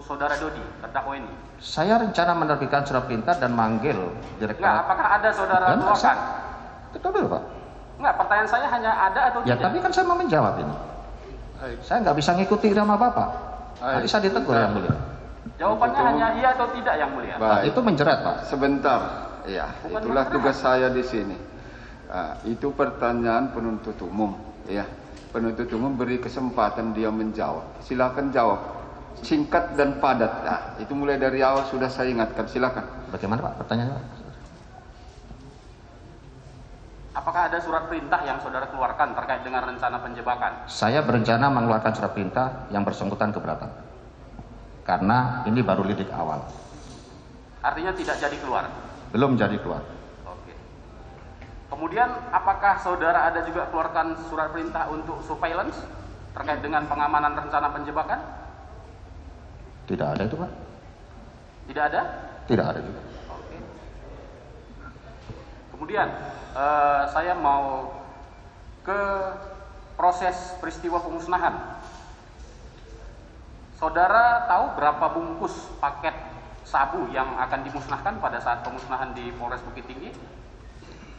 saudara Dodi, terdakwa ini? Saya rencana menerbitkan surat perintah dan manggil Enggak, direktorat. apakah ada saudara keluarkan? Betul dulu Pak. Enggak, pertanyaan saya hanya ada atau Ya tidak? tapi kan saya mau menjawab ini. Baik. Saya nggak bisa ngikuti irama Bapak. Tadi saya ditegur yang mulia. Jawabannya Betul. hanya iya atau tidak yang mulia. Pak, Baik. itu menjerat Pak. Sebentar, ya, Bukan itulah masalah. tugas saya di sini. Itu pertanyaan penuntut umum, ya. Penuntut umum beri kesempatan dia menjawab. Silakan jawab, singkat dan padat. Nah, itu mulai dari awal sudah saya ingatkan. Silakan. Bagaimana Pak pertanyaannya Pak? Apakah ada surat perintah yang saudara keluarkan terkait dengan rencana penjebakan? Saya berencana mengeluarkan surat perintah yang bersangkutan keberatan. Karena ini baru lidik awal. Artinya tidak jadi keluar. Belum jadi keluar. Oke. Kemudian apakah saudara ada juga keluarkan surat perintah untuk surveillance terkait dengan pengamanan rencana penjebakan? Tidak ada itu Pak. Tidak ada? Tidak ada juga. Oke. Kemudian saya mau ke proses peristiwa pemusnahan. Saudara tahu berapa bungkus paket sabu yang akan dimusnahkan pada saat pemusnahan di Polres Bukit Tinggi?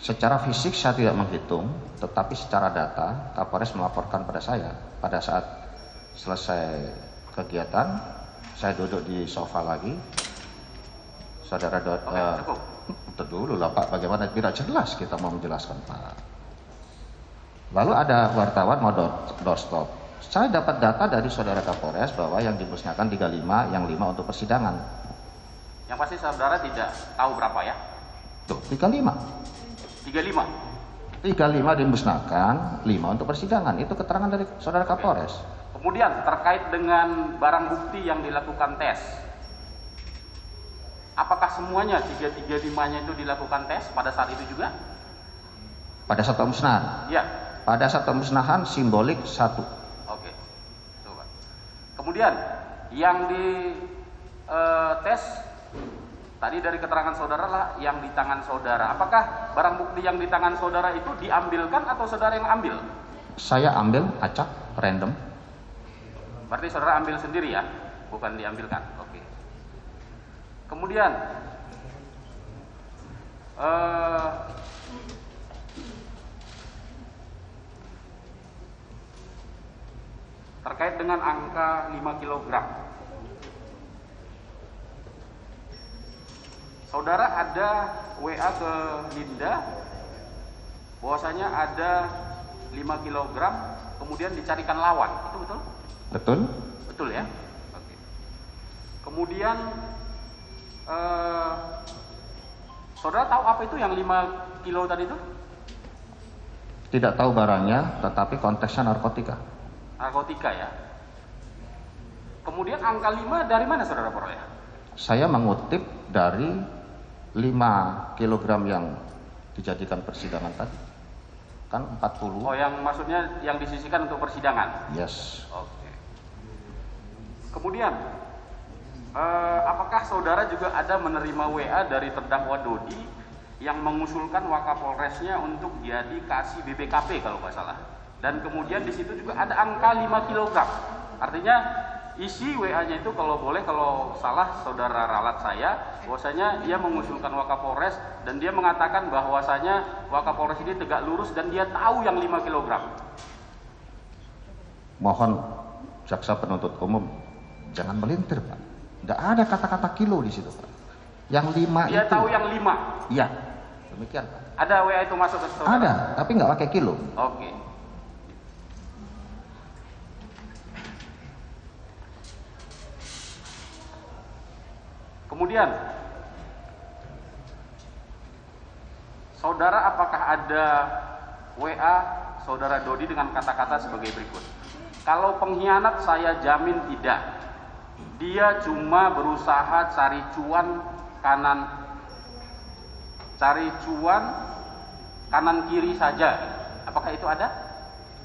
Secara fisik saya tidak menghitung, tetapi secara data Kapolres melaporkan pada saya pada saat selesai kegiatan. Saya duduk di sofa lagi. Saudara Oke, cukup. dulu lah Pak, bagaimana tidak jelas kita mau menjelaskan Pak. Lalu ada wartawan mau doorstop. Saya dapat data dari saudara Kapolres bahwa yang dimusnahkan 35, yang 5 untuk persidangan. Yang pasti saudara tidak tahu berapa ya? Tuh, 35. 35. 35 dimusnahkan, 5 untuk persidangan. Itu keterangan dari saudara Kapolres. Kemudian terkait dengan barang bukti yang dilakukan tes. Apakah semuanya 335-nya itu dilakukan tes pada saat itu juga? Pada saat pemusnahan. Ya. Pada saat pemusnahan simbolik 1. Oke. Coba. Kemudian yang di tes tadi dari keterangan saudara lah yang di tangan saudara. Apakah barang bukti yang di tangan saudara itu diambilkan atau saudara yang ambil? Saya ambil acak random. Berarti saudara ambil sendiri ya, bukan diambilkan. Oke. Kemudian terkait dengan angka 5 kg. Saudara ada WA ke Linda bahwasanya ada 5 kg kemudian dicarikan lawan. Itu betul? Betul? Betul ya? Oke. Kemudian saudara tahu apa itu yang 5 kilo tadi itu? Tidak tahu barangnya, tetapi konteksnya narkotika. Narkotika ya. Kemudian angka 5 dari mana saudara peroleh? Saya mengutip dari 5 kilogram yang dijadikan persidangan tadi. Kan 40. Oh, yang maksudnya yang disisihkan untuk persidangan? Yes. Oke. Kemudian, apakah saudara juga ada menerima WA dari terdakwa Dodi yang mengusulkan Wakapolresnya untuk jadi kasih BPKP kalau nggak salah? Dan kemudian di situ juga ada angka 5 kg. Artinya isi WA-nya itu kalau boleh, kalau salah saudara ralat saya, bahwasanya dia mengusulkan Wakapolres dan dia mengatakan bahwasanya Wakapolres ini tegak lurus dan dia tahu yang 5 kg. Mohon jaksa penuntut umum jangan melintir Pak. Tidak ada kata-kata kilo di situ Pak. Yang 5 Dia itu. tahu yang 5. Iya. Demikian Pak. Ada WA itu masuk ke saudara? Ada, tapi nggak pakai kilo. Oke. Kemudian, saudara apakah ada WA saudara Dodi dengan kata-kata sebagai berikut? Kalau pengkhianat saya jamin tidak. Dia cuma berusaha cari cuan kanan kiri saja. Apakah itu ada?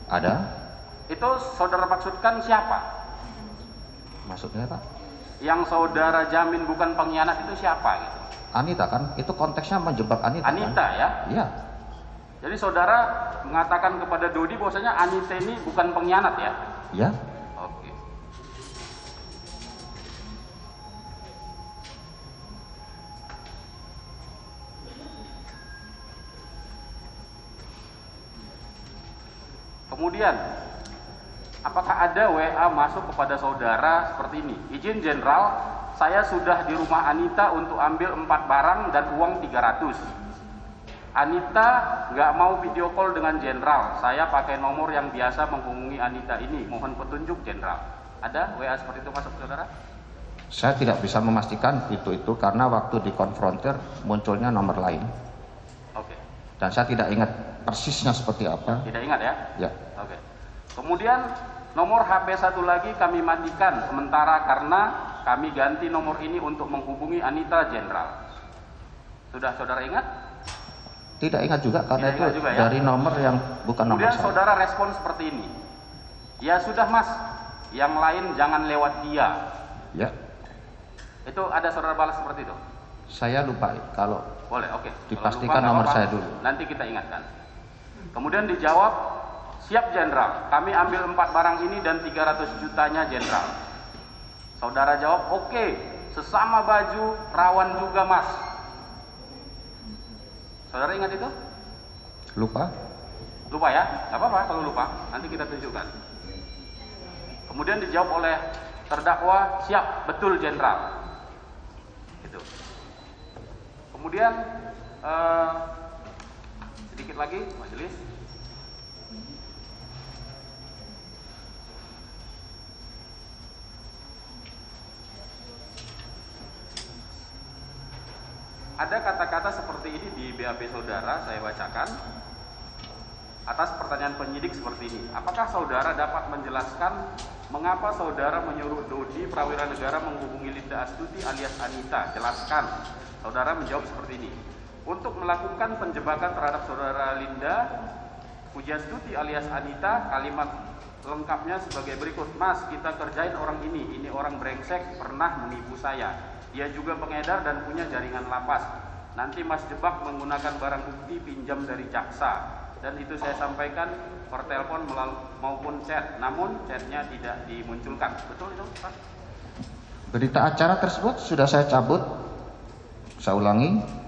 Ada? Itu saudara maksudkan siapa? Maksudnya Pak? Yang saudara jamin bukan pengkhianat itu siapa gitu? Anita kan? Itu konteksnya menjebak Anita. Anita kan? ya? Iya. Jadi saudara mengatakan kepada Dodi bahwasanya Anita ini bukan pengkhianat ya? Iya. Oke. Kemudian, apakah ada WA masuk kepada saudara seperti ini? Izin Jenderal, saya sudah di rumah Anita untuk ambil 4 barang dan uang 300. Anita nggak mau video call dengan Jenderal. Saya pakai nomor yang biasa menghubungi Anita ini. Mohon petunjuk Jenderal. Ada WA seperti itu masuk saudara? Saya tidak bisa memastikan itu karena waktu dikonfrontir munculnya nomor lain. Oke. Dan saya tidak ingat persisnya seperti apa. Tidak ingat ya? Ya. Oke. Kemudian nomor HP satu lagi kami matikan sementara karena kami ganti nomor ini untuk menghubungi Anita Jenderal. Sudah saudara ingat? Tidak ingat juga karena Tidak itu ingat juga, ya? dari nomor yang bukan nomor Kemudian saya. saudara respon seperti ini. Ya sudah Mas, yang lain jangan lewat dia. Ya. Itu ada saudara balas seperti itu? Saya lupa kalau Boleh, oke. dipastikan Kalau lupa, nomor nggak saya apa-apa. dulu. Nanti kita ingatkan. Kemudian dijawab, siap Jenderal, kami ambil 4 barang ini dan 300 jutanya Jenderal. Saudara jawab, oke, sesama baju, rawan juga Mas. Saudara ingat itu? Lupa? Lupa ya? Gak apa-apa kalau lupa, nanti kita tunjukkan. Kemudian dijawab oleh terdakwa, siap, betul Jenderal. Gitu. Kemudian sedikit lagi majelis. Ada kata-kata seperti ini di BAP saudara, saya bacakan. Atas pertanyaan penyidik seperti ini, apakah saudara dapat menjelaskan mengapa saudara menyuruh Dodi Prawira Negara menghubungi Linda Astuti alias Anita? Jelaskan. Saudara menjawab seperti ini. Untuk melakukan penjebakan terhadap saudara Linda Pujastuti alias Anita, kalimat lengkapnya sebagai berikut. Mas, kita kerjain orang ini orang brengsek, pernah menipu saya. Dia juga pengedar dan punya jaringan lapas. Nanti Mas jebak menggunakan barang bukti pinjam dari jaksa. Dan itu saya sampaikan per telepon maupun chat, namun chatnya tidak dimunculkan. Betul itu Pak? Berita acara tersebut sudah saya cabut. Saya ulangi.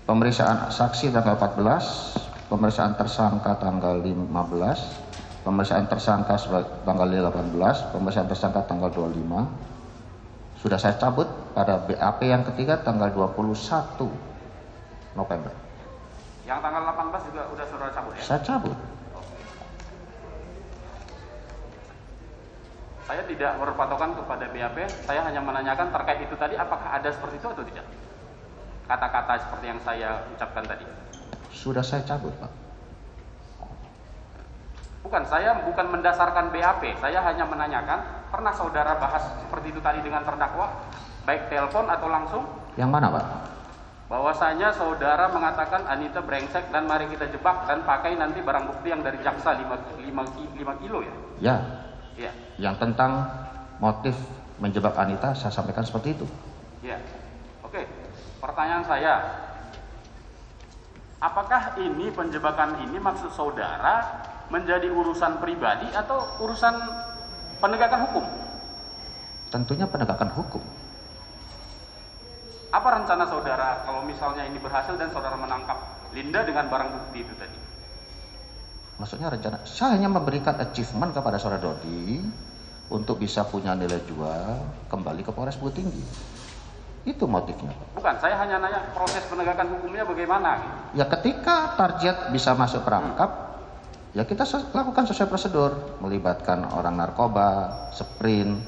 Pemeriksaan saksi tanggal 14, pemeriksaan tersangka tanggal 15, pemeriksaan tersangka tanggal 18, pemeriksaan tersangka tanggal 25. Sudah saya cabut pada BAP yang ketiga tanggal 21 November. Yang tanggal 18 juga udah saudara cabut ya? Saya cabut. Saya tidak berpatokan kepada BAP, saya hanya menanyakan terkait itu tadi, apakah ada seperti itu atau tidak? Kata-kata seperti yang saya ucapkan tadi. Sudah saya cabut, Pak. Bukan, saya bukan mendasarkan BAP, saya hanya menanyakan, pernah saudara bahas seperti itu tadi dengan terdakwa, baik telepon atau langsung? Yang mana, Pak? Bahwasanya saudara mengatakan Anita brengsek dan mari kita jebak dan pakai nanti barang bukti yang dari jaksa 5 kilo ya? Ya. Iya. Yang tentang motif menjebak Anita saya sampaikan seperti itu. Iya. Oke. Pertanyaan saya, apakah ini penjebakan ini maksud saudara menjadi urusan pribadi atau urusan penegakan hukum? Tentunya penegakan hukum. Apa rencana saudara kalau misalnya ini berhasil dan saudara menangkap Linda dengan barang bukti itu tadi? Maksudnya rencana, saya hanya memberikan achievement kepada saudara Dodi untuk bisa punya nilai jual kembali ke Polres Bukit Tinggi. Itu motifnya, Pak. Bukan, saya hanya nanya proses penegakan hukumnya bagaimana gitu. Ya ketika target bisa masuk perangkap, ya kita lakukan sesuai prosedur, melibatkan orang narkoba, sprint,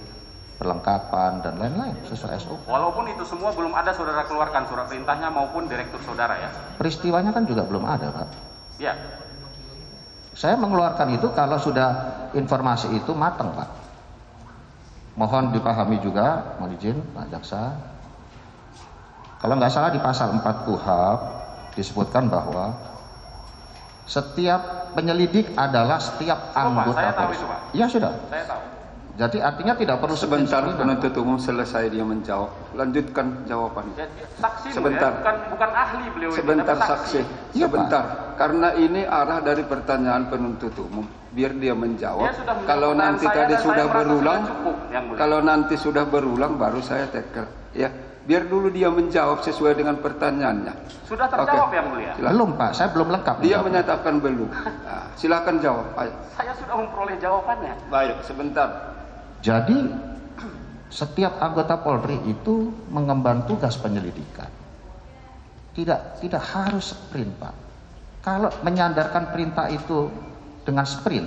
perlengkapan dan lain-lain sesuai SOP. Walaupun itu semua belum ada saudara keluarkan surat perintahnya maupun direktur saudara ya. Peristiwanya kan juga belum ada, Pak. Ya. Saya mengeluarkan itu kalau sudah informasi itu matang, Pak. Mohon dipahami juga, mohon izin Pak Jaksa. Kalau nggak salah di pasal 4 KUHP disebutkan bahwa setiap penyelidik adalah setiap anggota saya tahu polisi. itu, Pak. Ya sudah. Saya tahu. Jadi artinya tidak perlu Sebentar sprint-sprintan. penuntut umum selesai dia menjawab. Lanjutkan jawabannya. Ya, saksi Sebentar. Bu, ya, bukan ahli beliau Sebentar ini, tapi saksi. Iya, Sebentar. karena ini arah dari pertanyaan penuntut umum, biar dia menjawab. Dia sudah menjawab Kalau nanti pertanyaan tadi saya sudah merasa berulang, sudah cukup, Yang Mulia. kalau nanti sudah berulang baru saya tackle, ya. Biar dulu dia menjawab sesuai dengan pertanyaannya. Sudah terjawab, Oke. Yang Mulia. Silakan. Belum Pak, saya belum lengkap. Dia menjawabnya. menyatakan belum. Nah, silakan jawab. Ayo. Saya sudah memperoleh jawabannya. Baik, sebentar. Jadi setiap anggota Polri itu mengemban tugas penyelidikan. Tidak harus sprint, Pak. Kalau menyandarkan perintah itu dengan sprint,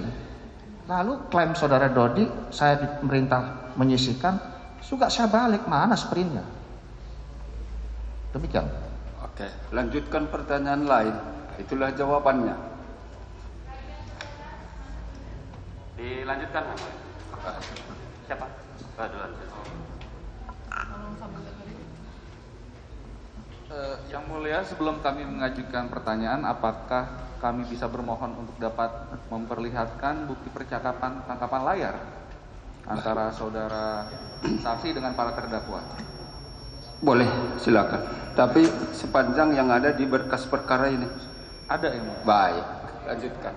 lalu klaim saudara Dodi, saya di pemerintah menyisihkan, juga saya balik, mana sprintnya? Demikian. Oke, lanjutkan pertanyaan lain. Itulah jawabannya. Dilanjutkan, Yang Mulia. Siapa? Dilanjutkan. Yang Mulia, sebelum kami mengajukan pertanyaan, apakah kami bisa bermohon untuk dapat memperlihatkan bukti percakapan tangkapan layar antara saudara saksi dengan para terdakwa? Boleh, silakan. Tapi sepanjang yang ada di berkas perkara ini. Ada, Yang Mulia. Baik, lanjutkan.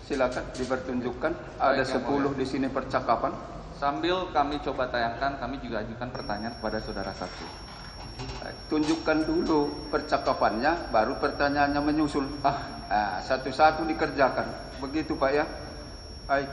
Silakan dipertunjukkan. Ada Baik, Yang 10 di sini percakapan. Sambil kami coba tayangkan, kami juga ajukan pertanyaan kepada saudara saksi. Tunjukkan dulu percakapannya, baru pertanyaannya menyusul. Satu-satu dikerjakan. Begitu Pak ya. Baik.